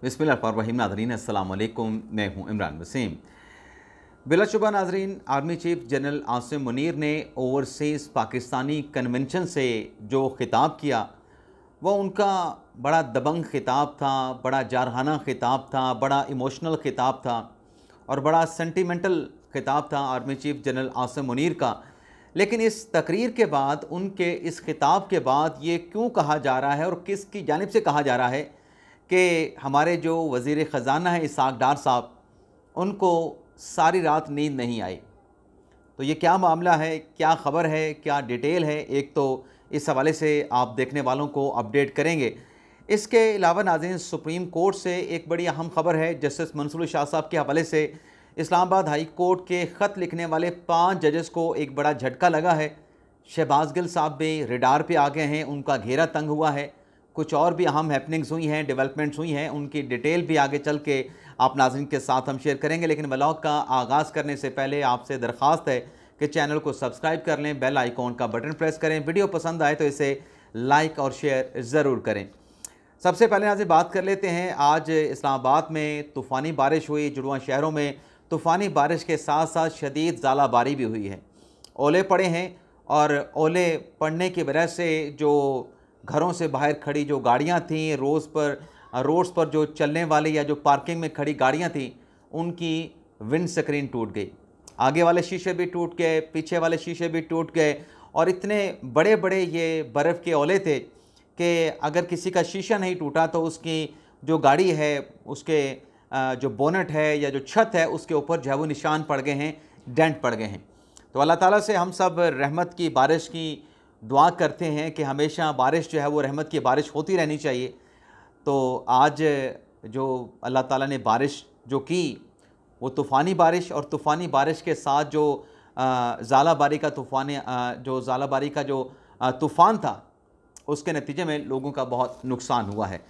बिस्मिल्लाहिर्रहमानिर्रहीम। नाज़रीन अस्सलाम वालेकुम, मैं हूँ इमरान वसीम। बिलाशुबा नाज़रीन, army chief general Asim Munir ने ओवरसीज़ पाकिस्तानी कन्वेंशन से जो ख़िताब किया वो उनका बड़ा दबंग ख़िताब था, बड़ा जारहाना ख़िताब था, बड़ा इमोशनल ख़िताब था और बड़ा सेंटिमेंटल ख़िताब था army chief general Asim Munir का। लेकिन इस तकरीर के बाद, उनके इस ख़िताब के बाद ये क्यों कहा जा रहा है और किसकी जानिब से कहा जा रहा है कि हमारे जो वज़ीर ख़जाना हैं इसहाक़ डार साहब, उनको सारी रात नींद नहीं आई। तो ये क्या मामला है, क्या ख़बर है, क्या डिटेल है, एक तो इस हवाले से आप देखने वालों को अपडेट करेंगे। इसके अलावा नाज़रीन, सुप्रीम कोर्ट से एक बड़ी अहम ख़बर है। जस्टिस मंसूर शाह साहब के हवाले से इस्लामाबाद हाई कोर्ट के ख़त लिखने वाले 5 जजेस को एक बड़ा झटका लगा है। शहबाज गिल साहब भी रडार पे आ गए हैं, उनका घेरा तंग हुआ है। कुछ और भी अहम हैपनिंग्स हुई हैं, डेवलपमेंट्स हुई हैं, उनकी डिटेल भी आगे चल के आप नाज़रीन के साथ हम शेयर करेंगे। लेकिन व्लॉग का आगाज़ करने से पहले आपसे दरख्वास्त है कि चैनल को सब्सक्राइब कर लें, बेल आइकॉन का बटन प्रेस करें, वीडियो पसंद आए तो इसे लाइक और शेयर ज़रूर करें। सबसे पहले नाज़रीन बात कर लेते हैं, आज इस्लामाबाद में तूफ़ानी बारिश हुई। जुड़वां शहरों में तूफ़ानी बारिश के साथ साथ शदीद ज़ालाबारी भी हुई है। ओले पड़े हैं और ओले पड़ने की वजह से जो घरों से बाहर खड़ी जो गाड़ियां थीं, रोड्स पर जो चलने वाली या जो पार्किंग में खड़ी गाड़ियां थीं, उनकी विंड स्क्रीन टूट गई। आगे वाले शीशे भी टूट गए, पीछे वाले शीशे भी टूट गए और इतने बड़े बड़े ये बर्फ़ के ओले थे कि अगर किसी का शीशा नहीं टूटा तो उसकी जो गाड़ी है, उसके जो बोनट है या जो छत है, उसके ऊपर जो है वो निशान पड़ गए हैं, डेंट पड़ गए हैं। तो अल्लाह ताला से हम सब रहमत की बारिश की दुआ करते हैं कि हमेशा बारिश जो है वो रहमत की बारिश होती रहनी चाहिए। तो आज जो अल्लाह ताला ने बारिश जो की वो तूफ़ानी बारिश, और तूफ़ानी बारिश के साथ जो ज़ालाबारी का जो तूफ़ान था, उसके नतीजे में लोगों का बहुत नुकसान हुआ है।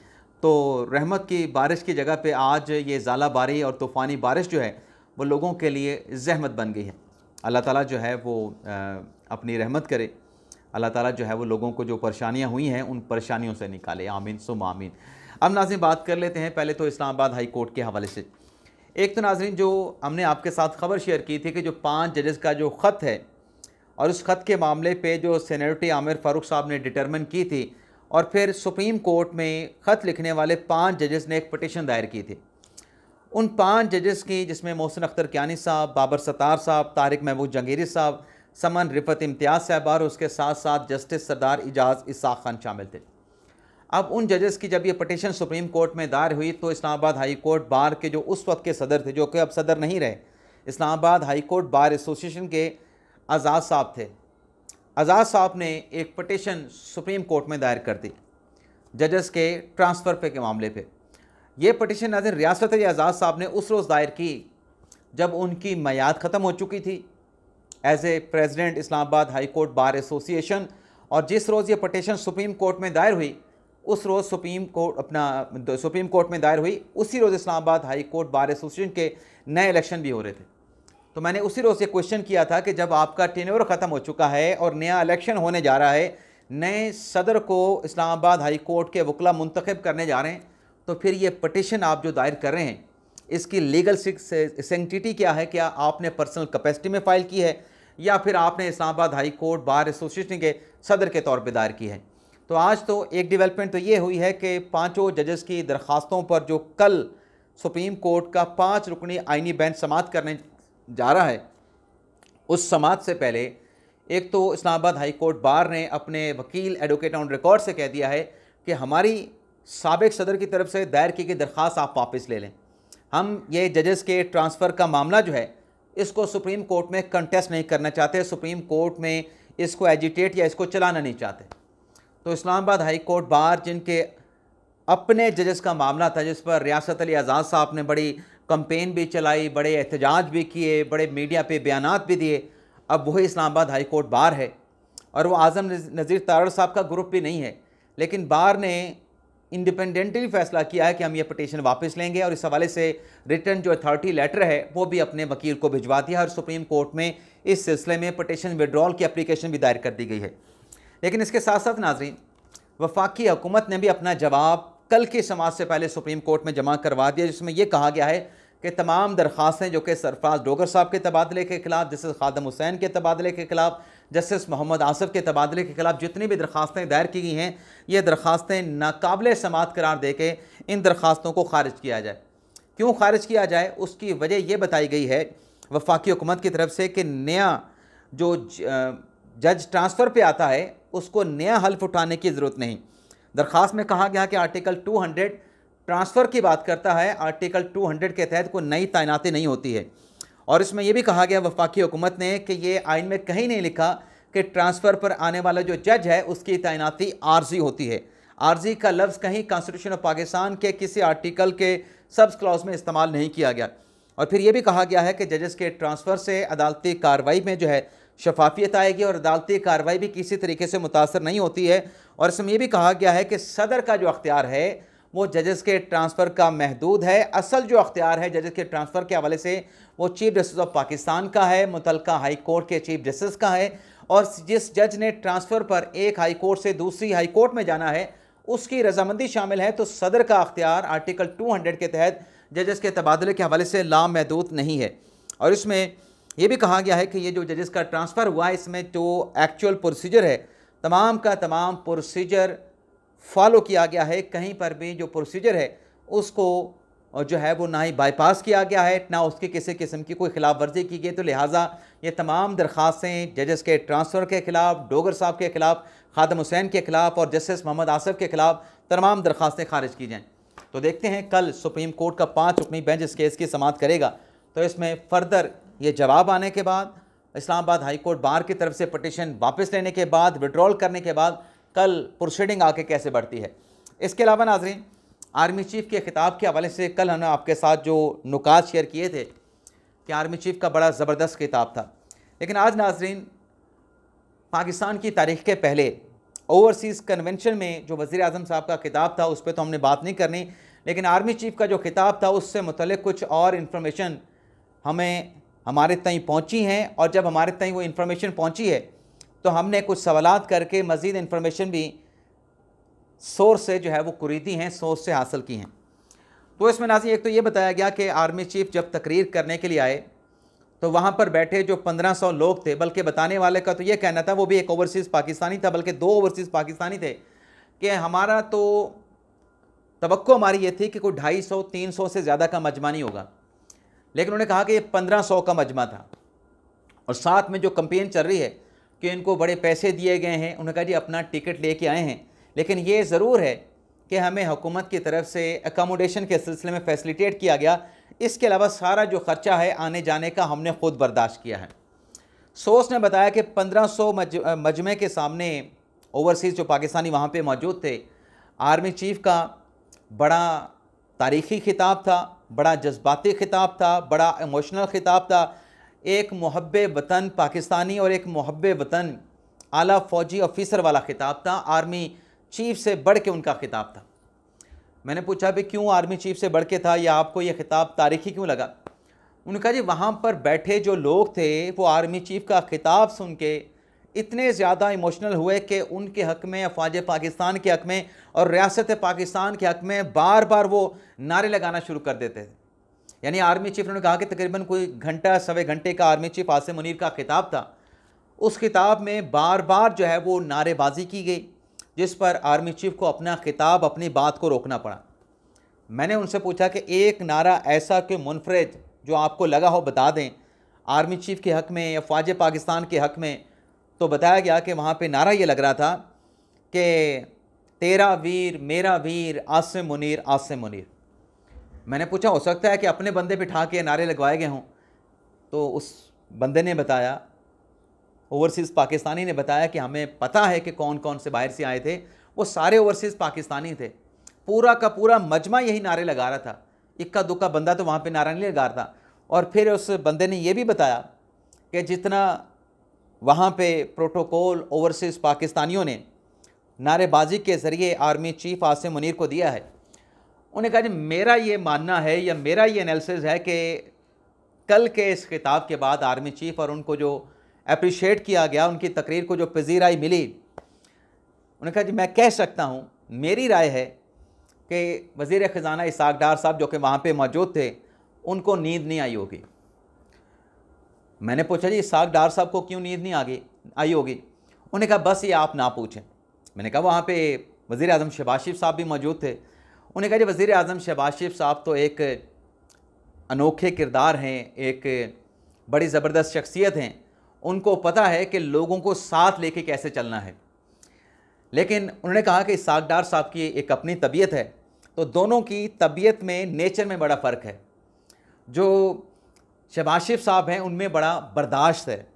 तो रहमत की बारिश की जगह पे आज ये ज़ालाबारी और तूफ़ानी बारिश जो है वो लोगों के लिए ज़हमत बन गई है। अल्लाह ताला जो है वो अपनी रहमत करे। अल्लाह ताला जो है वो लोगों को जो परेशानियां हुई हैं उन परेशानियों से निकाले, आमीन सुम आमीन। अब नाज़रीन बात कर लेते हैं पहले तो इस्लामाबाद हाई कोर्ट के हवाले से। एक तो नाज़रीन जो हमने आपके साथ ख़बर शेयर की थी कि जो 5 जजेस का जो ख़त है और उस ख़त के मामले पे जो सेनेटरी आमिर फ़ारूक साहब ने डिटरमिन की थी और फिर सुप्रीम कोर्ट में ख़त लिखने वाले 5 जजेस ने एक पटिशन दायर की थी। उन 5 जजेस की, जिसमें मोहसिन अख्तर कियानी साहब, बाबर सत्तार साहब, तारिक महमूद जंगीरी साहब, समन रिफत इम्तियाज़ साहब और उसके साथ साथ जस्टिस सरदार इजाज़ इसाक़ खान शामिल थे। अब उन जजेस की जब ये पटिशन सुप्रीम कोर्ट में दायर हुई तो इस्लामाबाद हाई कोर्ट बार के जो उस वक्त के सदर थे, जो कि अब सदर नहीं रहे, Islamabad high court bar association के आज़ाद साहब थे। आज़ाद साहब ने एक पटिशन सुप्रीम कोर्ट में दायर कर दी जजेस के ट्रांसफ़र पे के मामले पे। ये पटिशन नाज़रीन रियासत आज़ाद साहब ने उस रोज़ दायर की जब उनकी मियाद ख़त्म हो चुकी थी as a president Islamabad high court bar association. और जिस रोज़ ये पटिशन सुप्रीम कोर्ट में दायर हुई, उस रोज़ सुप्रीम कोर्ट में दायर हुई, उसी रोज़ Islamabad high court bar association के नए इलेक्शन भी हो रहे थे। तो मैंने उसी रोज़ ये क्वेश्चन किया था कि जब आपका टेन्योर ख़त्म हो चुका है और नया इलेक्शन होने जा रहा है, नए सदर को इस्लामाबाद हाई कोर्ट के वकला मुंतखब करने जा रहे हैं, तो फिर ये पटिशन आप जो दायर कर रहे हैं, इसकी लीगल सेंटिटी क्या है? क्या आपने पर्सनल कैपेसिटी में फ़ाइल की है या फिर आपने Islamabad high court bar association के सदर के तौर पे दायर की है? तो आज तो एक डेवलपमेंट तो ये हुई है कि 5 जजेस की दरख्वास्तों पर जो कल सुप्रीम कोर्ट का 5 रुकनी आइनी बेंच समाअत करने जा रहा है, उस समाअत से पहले एक तो इस्लामाबाद हाई कोर्ट बार ने अपने वकील एडवोकेट ऑन रिकॉर्ड से कह दिया है कि हमारी साबिक सदर की तरफ से दायर की गई दरख्वास्त आप वापस ले लें। हम ये जजेस के ट्रांसफ़र का मामला जो है इसको सुप्रीम कोर्ट में कंटेस्ट नहीं करना चाहते, सुप्रीम कोर्ट में इसको एजिटेट या इसको चलाना नहीं चाहते। तो इस्लामाबाद हाई कोर्ट बार, जिनके अपने जजेस का मामला था, जिस पर रियासत अली आज़ाद साहब ने बड़ी कंपेन भी चलाई, बड़े एहतजाज भी किए, बड़े मीडिया पे बयानात भी दिए, अब वही इस्लामाबाद हाई कोर्ट बार है और वो आज़म नज़ीर तारड़ साहब का ग्रुप भी नहीं है। लेकिन बार ने इंडिपेंडेंटली फ़ैसला किया है कि हम ये पटिशन वापस लेंगे और इस हवाले से रिटर्न जो अथॉरिटी लेटर है वो भी अपने वकील को भिजवा दिया और सुप्रीम कोर्ट में इस सिलसिले में पटिशन विड्रॉल की एप्लीकेशन भी दायर कर दी गई है। लेकिन इसके साथ साथ नाज़रीन, वफाकी हुकूमत ने भी अपना जवाब कल की समाअत से पहले सुप्रीम कोर्ट में जमा करवा दिया, जिसमें यह कहा गया है कि तमाम दरख्वास्तें जो कि सरफराज डोगर साहब के तबादले के खिलाफ, जस्टिस खादम हुसैन के तबादले के खिलाफ, जस्टिस मोहम्मद आसफ के तबादले के खिलाफ जितनी भी दरख्वास्तें दायर की गई हैं, ये दरख्वास्तें नाकाबिल समाअत करार दे के इन दरख्वास्तों को खारिज किया जाए। क्यों खारिज किया जाए, उसकी वजह यह बताई गई है वफाकी हुकूमत की तरफ से कि नया जो जज ट्रांसफ़र पे आता है उसको नया हल्फ उठाने की ज़रूरत नहीं। दरख्वास्त में कहा गया कि आर्टिकल 200 ट्रांसफ़र की बात करता है, आर्टिकल 200 के तहत कोई नई तैनाती नहीं होती है। और इसमें यह भी कहा गया वफाकी हुकूमत ने कि ये आइन में कहीं नहीं लिखा कि ट्रांसफ़र पर आने वाला जो जज है उसकी तैनाती आर्जी होती है। आर्जी का लफ्ज़ कहीं कॉन्स्टिट्यूशन ऑफ पाकिस्तान के किसी आर्टिकल के सब्स क्लॉज में इस्तेमाल नहीं किया गया। और फिर यह भी कहा गया है कि जजेस के ट्रांसफ़र से अदालती कार्रवाई में जो है शफाफियत आएगी और अदालती कार्रवाई भी किसी तरीके से मुतासर नहीं होती है। और इसमें यह भी कहा गया है कि सदर का जो अख्तियार है वो जजेस के ट्रांसफ़र का महदूद है। असल जो अख्तियार है जजेस के ट्रांसफ़र के हवाले से वो चीफ जस्टिस ऑफ पाकिस्तान का है, मुतलका हाई कोर्ट के चीफ जस्टिस का है। और जिस जज ने ट्रांसफ़र पर एक हाई कोर्ट से दूसरी हाई कोर्ट में जाना है उसकी रजामंदी शामिल है, तो सदर का अख्तियार आर्टिकल 200 के तहत जजेस के तबादले के हवाले से लामहदूद नहीं है। और इसमें यह भी कहा गया है कि ये जो जजेस का ट्रांसफ़र हुआ है इसमें जो एक्चुअल प्रोसीजर है तमाम का तमाम प्रोसीजर फॉलो किया गया है। कहीं पर भी जो प्रोसीजर है उसको जो है वो ना ही बाईपास किया गया है, ना उसकी किसी किस्म की कोई खिलाफ वर्जी की गई। तो लिहाजा ये तमाम दरख्वास्तें जजेस के ट्रांसफ़र के ख़िलाफ़, डोगर साहब के ख़िलाफ़, खादम हुसैन के ख़िलाफ़ और जस्टिस मोहम्मद आसफ के ख़िलाफ़ तमाम दरख्वास्तें खारिज की जाएँ। तो देखते हैं कल सुप्रीम कोर्ट का 5 रुकनी बेंच इस केस की समाअत करेगा, तो इसमें फ़र्दर ये जवाब आने के बाद, इस्लामाबाद हाई कोर्ट बार की तरफ से पटिशन वापस लेने के बाद, विड्रॉल करने के बाद कल प्रोसीडिंग आके कैसे बढ़ती है। इसके अलावा नाज़रीन, आर्मी चीफ़ के ख़िताब के हवाले से कल हमने आपके साथ जो नुकात शेयर किए थे कि आर्मी चीफ़ का बड़ा ज़बरदस्त खिताब था, लेकिन आज नाज़रीन पाकिस्तान की तारीख़ के पहले ओवरसीज़ कन्वेंशन में जो वज़ीर आज़म साहब का खिताब था उस पर तो हमने बात नहीं करनी, लेकिन आर्मी चीफ़ का जो खिताब था उससे मुतल्लिक़ कुछ और इन्फॉर्मेशन हमारे तई पहुँची हैं। और जब हमारे तई वो इन्फॉर्मेशन पहुँची है तो हमने कुछ सवालात करके मज़ीद इन्फॉर्मेशन भी सोर्स से जो है वो कुरीदी हैं, सोर्स से हासिल की हैं। तो इसमें नाज़रीन एक तो ये बताया गया कि आर्मी चीफ़ जब तकरीर करने के लिए आए तो वहाँ पर बैठे जो 1500 लोग थे, बल्कि बताने वाले का तो ये कहना था, वो भी एक ओवरसीज़ पाकिस्तानी था, बल्कि 2 ओवरसीज़ पाकिस्तानी थे, कि हमारा तो तवक्को हमारी ये थी कि कोई 250-300 से ज़्यादा का मजमा नहीं होगा, लेकिन उन्होंने कहा कि ये 1500 का मजमा था। और साथ में जो कंपेन चल रही है कि इनको बड़े पैसे दिए गए हैं, उन्होंने कहा जी अपना टिकट लेके आए हैं, लेकिन ये ज़रूर है कि हमें हुकूमत की तरफ से अकोमोडेशन के सिलसिले में फैसिलिटेट किया गया, इसके अलावा सारा जो ख़र्चा है आने जाने का हमने ख़ुद बर्दाश्त किया है। सोर्स ने बताया कि 1500 मजमे के सामने ओवरसीज़ जो पाकिस्तानी वहाँ पे मौजूद थे, आर्मी चीफ़ का बड़ा तारीख़ी ख़िताब था, बड़ा जज्बाती ख़िताब था, बड़ा इमोशनल ख़िताब था, एक मुहब्बे वतन पाकिस्तानी और एक मुहब्बे वतन आला फ़ौजी ऑफ़िसर वाला ख़िताब था। आर्मी चीफ़ से बढ़ के उनका ख़िताब था। मैंने पूछा भी क्यों आर्मी चीफ़ से बढ़ के था, या आपको ये ख़िताब तारीख़ी क्यों लगा? उन्होंने कहा जी वहाँ पर बैठे जो लोग थे वो आर्मी चीफ़ का ख़िताब सुन के इतने ज़्यादा इमोशनल हुए कि उनके हक़ में, अफ़वाज पाकिस्तान के हक़ में और रियासत पाकिस्तान के हक़ में बार बार वो नारे लगाना शुरू कर देते थे। यानी आर्मी चीफ़ ने कहा कि तकरीबन कोई घंटा सवा घंटे का आर्मी चीफ़ आसिम मुनीर का ख़िताब था, उस ख़िताब में बार बार जो है वो नारेबाजी की गई, जिस पर आर्मी चीफ़ को अपना ख़िताब, अपनी बात को रोकना पड़ा। मैंने उनसे पूछा कि एक नारा ऐसा कि मुनफरिद जो आपको लगा हो बता दें आर्मी चीफ़ के हक़ में या फ़ौज पाकिस्तान के हक़ में। तो बताया गया कि वहाँ पे नारा ये लग रहा था कि तेरा वीर मेरा वीर आसिम मुनीर आसिम मुनीर। मैंने पूछा हो सकता है कि अपने बंदे बिठा के नारे लगवाए गए हों? तो उस बंदे ने बताया, ओवरसीज़ पाकिस्तानी ने बताया कि हमें पता है कि कौन कौन से बाहर से आए थे, वो सारे ओवरसीज़ पाकिस्तानी थे। पूरा का पूरा मजमा यही नारे लगा रहा था, इक्का दुक्का बंदा तो वहाँ पे नारा नहीं लगा रहा था। और फिर उस बंदे ने ये भी बताया कि जितना वहाँ पे प्रोटोकॉल ओवरसीज़ पाकिस्तानियों ने नारेबाजी के ज़रिए आर्मी चीफ़ आसिम मुनीर को दिया है, उन्हें कहा जी मेरा ये मानना है या मेरा ये एनालिसिस है कि कल के इस खिताब के बाद आर्मी चीफ़ और उनको जो अप्रिशिएट किया गया, उनकी तकरीर को जो पजीराई मिली, उन्होंने कहा जी मैं कह सकता हूँ, मेरी राय है कि वज़ीर ख़ज़ाना इसहाक़ डार साहब जो कि वहाँ पे मौजूद थे, उनको नींद नहीं आई होगी। मैंने पूछा जी इसहाक़ डार साहब को क्यों नींद नहीं आई होगी? उन्होंने कहा बस ये आप ना पूछें। मैंने कहा वहाँ पे वज़ीर आज़म शहबाज शरीफ साहब भी मौजूद थे। उन्होंने कहा जी वज़ीर आज़म शहबाज शरीफ साहब तो एक अनोखे किरदार हैं, एक बड़ी ज़बरदस्त शख्सियत हैं, उनको पता है कि लोगों को साथ लेके कैसे चलना है। लेकिन उन्होंने कहा कि इसहाक़ डार साहब की एक अपनी तबीयत है, तो दोनों की तबीयत में, नेचर में बड़ा फ़र्क है। जो शहबाज शरीफ साहब हैं उनमें बड़ा बर्दाश्त है।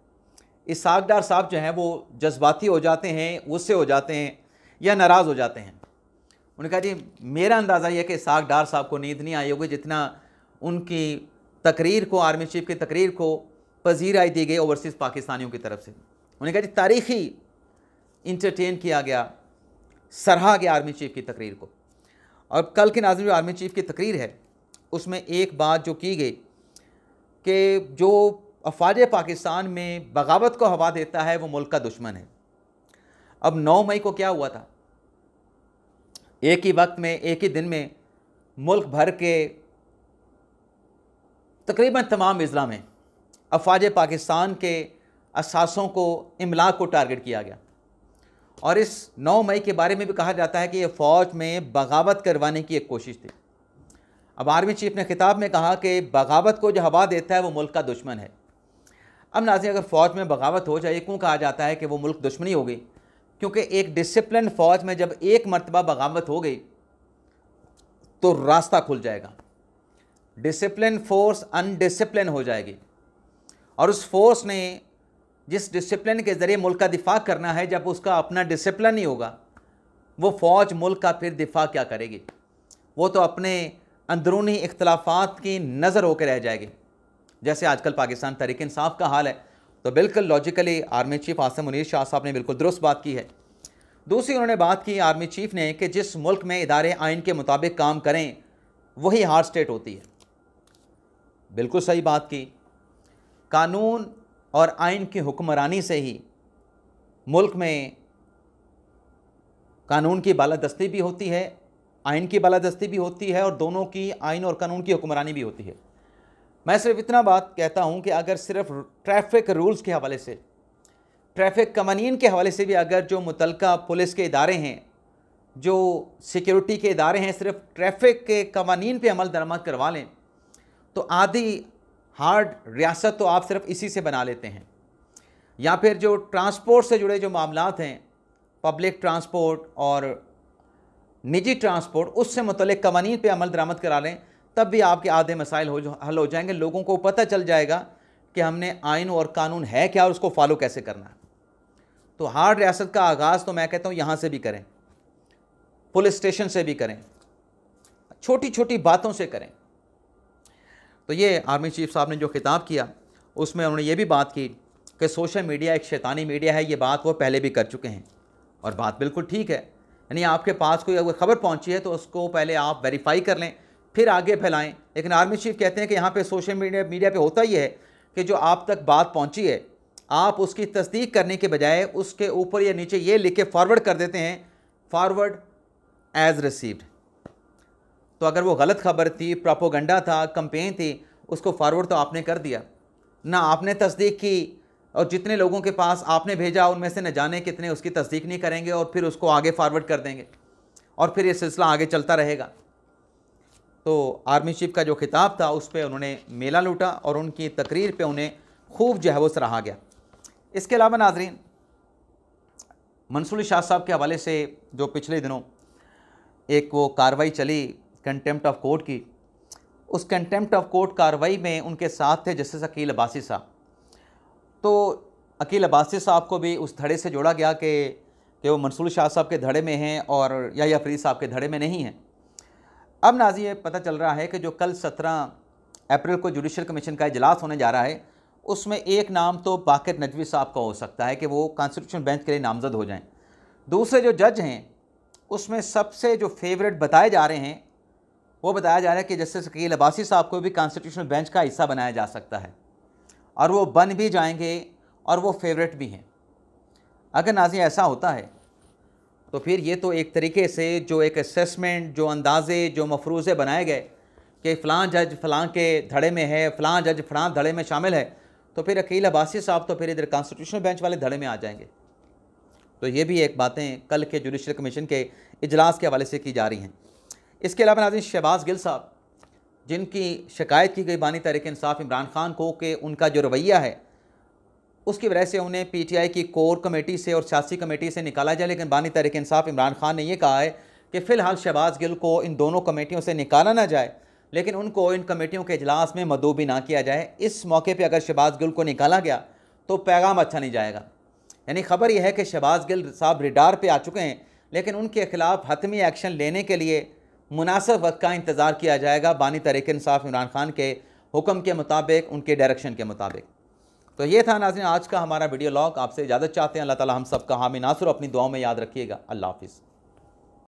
इसहाक़ डार साहब जो हैं वो जज्बाती हो जाते हैं, गुस्से हो जाते हैं या नाराज़ हो जाते हैं। उन्होंने कहा जी मेरा अंदाज़ा ये है कि इसहाक़ डार साहब को नींद नहीं आई होगी जितना उनकी तकरीर को, आर्मी चीफ की तकरीर को पजीराई दी गई ओवरसीज़ पाकिस्तानियों की तरफ से। उन्होंने कहा जी तारीख़ी इंटरटेन किया गया, सराहा गया आर्मी चीफ की तकरीर को। और कल के नाज़रीन जो आर्मी चीफ की तकरीर है उसमें एक बात जो की गई कि जो अफ़वाज पाकिस्तान में बगावत को हवा देता है वो मुल्क का दुश्मन है। अब 9 मई को क्या हुआ था? एक ही वक्त में, एक ही दिन में मुल्क भर के तकरीबन तमाम अज़ला में अफ़वाज पाकिस्तान के असासों को, इमलाक को टारगेट किया गया। और इस 9 मई के बारे में भी कहा जाता है कि यह फ़ौज में बगावत करवाने की एक कोशिश थी। अब आर्मी चीफ ने खिताब में कहा कि बगावत को जो हवा देता है वो मुल्क का दुश्मन है। अब नाज़रीन अगर फ़ौज में बगावत हो जाए, क्यों कहा जाता है कि वो मुल्क दुश्मनी हो गई? क्योंकि एक डिसिप्लिन फ़ौज में जब एक मरतबा बगावत हो गई तो रास्ता खुल जाएगा। डिसिप्लिन फ़ोर्स अनडिसिप्लिन हो जाएगी और उस फोर्स ने जिस डिसिप्लिन के ज़रिए मुल्क का दिफा करना है, जब उसका अपना डिसिप्लिन नहीं होगा वो फ़ौज मुल्क का फिर दिफा क्या करेगी? वो तो अपने अंदरूनी इख्तलाफात की नज़र होकर रह जाएगी, जैसे आजकल पाकिस्तान तहरीक इंसाफ का हाल है। तो बिल्कुल logically army chief Asim Munir Shah साहब ने बिल्कुल दुरुस्त बात की है। दूसरी उन्होंने बात की आर्मी चीफ ने कि जिस मुल्क में इदारे आइन के मुताबिक काम करें वही हार्ड स्टेट होती है। बिल्कुल सही बात की। कानून और आइन की हुक्मरानी से ही मुल्क में कानून की बालादस्ती भी होती है, आइन की बालादस्ती भी होती है और दोनों की, आइन और कानून की हुक्मरानी भी होती है। मैं सिर्फ इतना बात कहता हूँ कि अगर सिर्फ ट्रैफिक रूल्स के हवाले से, ट्रैफिक कवानीन के हवाले से भी अगर जो मुतलका पुलिस के इदारे हैं, जो सिक्योरिटी के इदारे हैं, सिर्फ ट्रैफिक के कवानीन पे अमल दरामद करवा लें तो आधी हार्ड रियासत तो आप सिर्फ इसी से बना लेते हैं। या फिर जो ट्रांसपोर्ट से जुड़े जो मामलात हैं, पब्लिक ट्रांसपोर्ट और निजी ट्रांसपोर्ट, उससे मुतल्लिक़ कवानीन पे अमल दरामद करा लें, तब भी आपके आधे मसाइल हल हो जाएंगे। लोगों को पता चल जाएगा कि हमने आइन और कानून है क्या और उसको फॉलो कैसे करना है। तो हार्ड रियासत का आगाज़ तो मैं कहता हूँ यहाँ से भी करें, पुलिस स्टेशन से भी करें, छोटी छोटी बातों से करें। तो ये आर्मी चीफ साहब ने जो खिताब किया उसमें उन्होंने ये भी बात की कि सोशल मीडिया एक शैतानी मीडिया है। ये बात वो पहले भी कर चुके हैं और बात बिल्कुल ठीक है। यानी आपके पास कोई अगर खबर पहुंची है तो उसको पहले आप वेरीफाई कर लें, फिर आगे फैलाएं। लेकिन आर्मी चीफ कहते हैं कि यहाँ पे सोशल मीडिया पे होता ही है कि जो आप तक बात पहुँची है आप उसकी तस्दीक करने के बजाय उसके ऊपर या नीचे ये लिख के फॉरवर्ड कर देते हैं, फॉरवर्ड एज रिसीव्ड। तो अगर वो गलत खबर थी, प्रोपोगंडा था, कंपेन थी, उसको फॉरवर्ड तो आपने कर दिया ना, आपने तस्दीक की, और जितने लोगों के पास आपने भेजा उनमें से न जाने कितने उसकी तस्दीक नहीं करेंगे और फिर उसको आगे फॉरवर्ड कर देंगे और फिर ये सिलसिला आगे चलता रहेगा। तो आर्मी चीफ का जो खिताब था उस पर उन्होंने मेला लूटा और उनकी तकरीर पे उन्हें खूब जो है वो सराहा गया। इसके अलावा नाजरीन, मंसूर शाह साहब के हवाले से जो पिछले दिनों एक वो कार्रवाई चली कंटेम्प्ट ऑफ कोर्ट की, उस कंटेम्प्ट ऑफ कोर्ट कार्रवाई में उनके साथ थे जस्टिस अकील अब्बासी साहब। तो अकील अब्बासी साहब को भी उस धड़े से जोड़ा गया कि वो मंसूर शाह साहब के धड़े में हैं और याह्या फरीद साहब के धड़े में नहीं हैं। अब नाज़रीन ये पता चल रहा है कि जो कल 17 अप्रैल को जुडिशल कमीशन का इजलास होने जा रहा है उसमें एक नाम तो बाक़िर नजवी साहब का हो सकता है कि वो कॉन्स्टिट्यूशन बेंच के लिए नामज़द हो जाएं। दूसरे जो जज हैं उसमें सबसे जो फेवरेट बताए जा रहे हैं वो बताया जा रहा है कि जस्टिस अकील अब्बासी साहब को भी कॉन्स्टिट्यूशनल बेंच का हिस्सा बनाया जा सकता है और वो बन भी जाएंगे और वो फेवरेट भी हैं। अगर नाज़रीन ऐसा होता है तो फिर ये तो एक तरीके से जो एक असेसमेंट, जो अंदाजे, जो मफरूज़े बनाए गए कि फ़लाँ जज फ़लाँ के धड़े में है, फ़लाँ जज फ़लाँ धड़े में शामिल है, तो फिर अकील अब्बासी साहब तो फिर इधर कॉन्स्टिट्यूशनल बेंच वाले धड़े में आ जाएंगे। तो ये भी एक बातें कल के जुडिशल कमीशन के इजलास के हवाले से की जा रही हैं। इसके अलावा नाज़रीन, शहबाज गिल साहब जिनकी शिकायत की गई बानी तहरीक इंसाफ इमरान खान को कि उनका जो रवैया है उसकी वजह से उन्हें पीटीआई की कोर कमेटी से और सियासी कमेटी से निकाला जाए, लेकिन बानी तहरीक इंसाफ इमरान खान ने यह कहा है कि फ़िलहाल शहबाज गिल को इन दोनों कमेटियों से निकाला ना जाए, लेकिन उनको इन कमेटियों के इजलास में मदऊ भी ना किया जाए। इस मौके पर अगर शहबाज गिल को निकाला गया तो पैगाम अच्छा नहीं जाएगा। यानी खबर यह है कि शहबाज गिल साहब रिडार पे आ चुके हैं, लेकिन उनके खिलाफ हतमी एक्शन लेने के लिए मुनासिब वक्त का इंतज़ार किया जाएगा बानी तहरीक इंसाफ इमरान खान के हुक्म के मुताबिक, उनके डायरेक्शन के मुताबिक। तो ये था नाज़रीन आज का हमारा वीडियो लॉग। आपसे इजाज़त चाहते हैं। अल्लाह ताला हम सब का हामी नासर अपनी दुआओं में याद रखिएगा। अल्लाह हाफ़िज़।